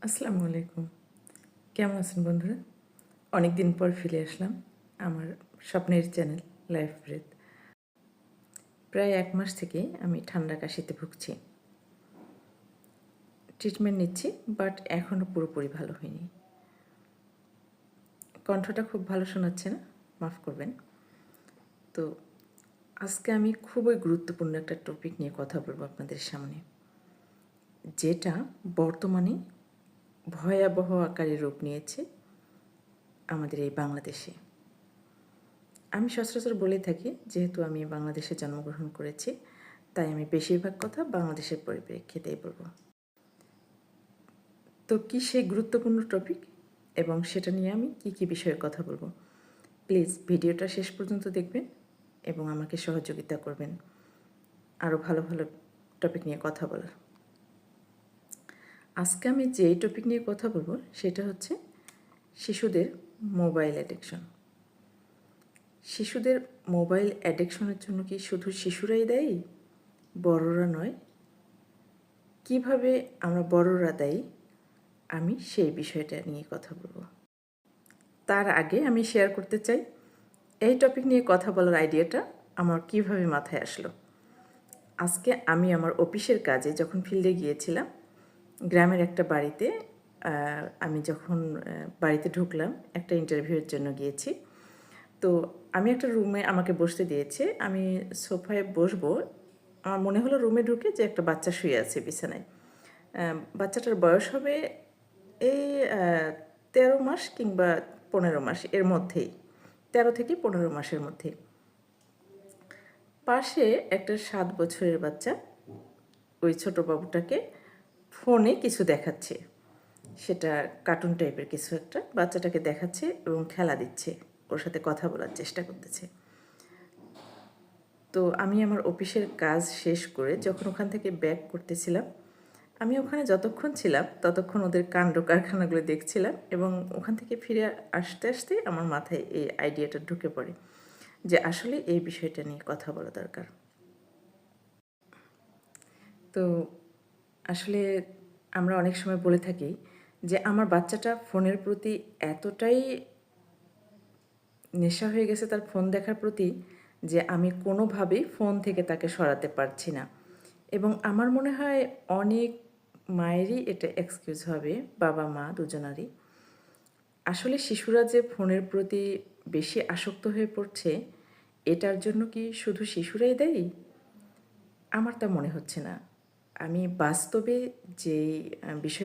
আসসালামু আলাইকুম। কেমন আছেন বন্ধুরা? অনেক দিন পর ফিরে আসলাম আমার স্বপ্নের চ্যানেল লাইফ ব্রেথ। প্রায় ১ মাস থেকে আমি ঠান্ডা কাশিতে ভুগছি। ট্রিটমেন্ট নিচ্ছি, বাট এখনও পুরোপুরি ভালো হয়নি। কণ্ঠটা খুব ভালো শোনাচ্ছে না, মাফ করবেন। তো আজকে আমি খুবই গুরুত্বপূর্ণ একটা টপিক নিয়ে কথা বলবো আপনাদের সামনে, যেটা বর্তমানে ভয়াবহ আকারে রূপ নিয়েছে আমাদের এই বাংলাদেশে। আমি সচরাচর বলে থাকি, যেহেতু আমি বাংলাদেশে জন্মগ্রহণ করেছি, তাই আমি বেশিরভাগ কথা বাংলাদেশের পরিপ্রেক্ষিতেই বলবো। তো কী সেই গুরুত্বপূর্ণ টপিক এবং সেটা নিয়ে আমি কী বিষয়ে কথা বলবো, প্লিজ ভিডিওটা শেষ পর্যন্ত দেখবেন এবং আমাকে সহযোগিতা করবেন আরও ভালো ভালো টপিক নিয়ে কথা বলার। আজকে আমি যেই টপিক নিয়ে কথা বলবো সেটা হচ্ছে শিশুদের মোবাইল অ্যাডিকশন। শিশুদের মোবাইল অ্যাডিকশনের জন্য কি শুধু শিশুরাই দায়ী, বড়রা নয়? কিভাবে আমরা বড়রা দায়ী, আমি সেই বিষয়টা নিয়ে কথা বলবো। তার আগে আমি শেয়ার করতে চাই এই টপিক নিয়ে কথা বলার আইডিয়াটা আমার কিভাবে মাথায় আসলো। আজকে আমি আমার অফিসের কাজে যখন ফিল্ডে গিয়েছিলাম, গ্রামের একটা বাড়িতে, আমি যখন বাড়িতে ঢুকলাম, একটা ইন্টারভিউয়ের জন্য গিয়েছি। তো আমি একটা রুমে আমাকে বসতে দিয়েছে, আমি সোফায় বসবো। আমার মনে হলো রুমে ঢুকে যে একটা বাচ্চা শুয়ে আছে বিছানায়। বাচ্চাটার বয়স হবে এই ১৩ মাস কিংবা ১৫ মাস, এর মধ্যেই, ১৩ থেকে ১৫ মাসের মধ্যে। পাশে একটা ৭ বছরের বাচ্চা ওই ছোটো বাবুটাকে ফোনে কিছু দেখাচ্ছে, সেটা কার্টুন টাইপের কিছু একটা বাচ্চাটাকে দেখাচ্ছে এবং খেলা দিচ্ছে, ওর সাথে কথা বলার চেষ্টা করতেছে। তো আমি আমার অফিসের কাজ শেষ করে যখন ওখান থেকে ব্যাক করতেছিলাম, আমি ওখানে যতক্ষণ ছিলাম ততক্ষণ ওদের কাণ্ড কারখানাগুলো দেখছিলাম এবং ওখান থেকে ফিরে আসতে আসতে আমার মাথায় এই আইডিয়াটা ঢুকে পড়ে যে আসলে এই বিষয়টা নিয়ে কথা বলা দরকার। তো আসলে আমরা অনেক সময় বলে থাকি যে আমার বাচ্চাটা ফোনের প্রতি এতটাই নেশা হয়ে গেছে তার ফোন দেখার প্রতি, যে আমি কোনোভাবেই ফোন থেকে তাকে সরাতে পারছি না। এবং আমার মনে হয় অনেক মায়েরই এটা এক্সকিউজ হবে, বাবা মা দুজনারই। আসলে শিশুরা যে ফোনের প্রতি বেশি আসক্ত হয়ে পড়ছে, এটার জন্য কি শুধু শিশুরাই দায়ী? আমার তা মনে হচ্ছে না। আমি বাস্তবে যেই বিষয়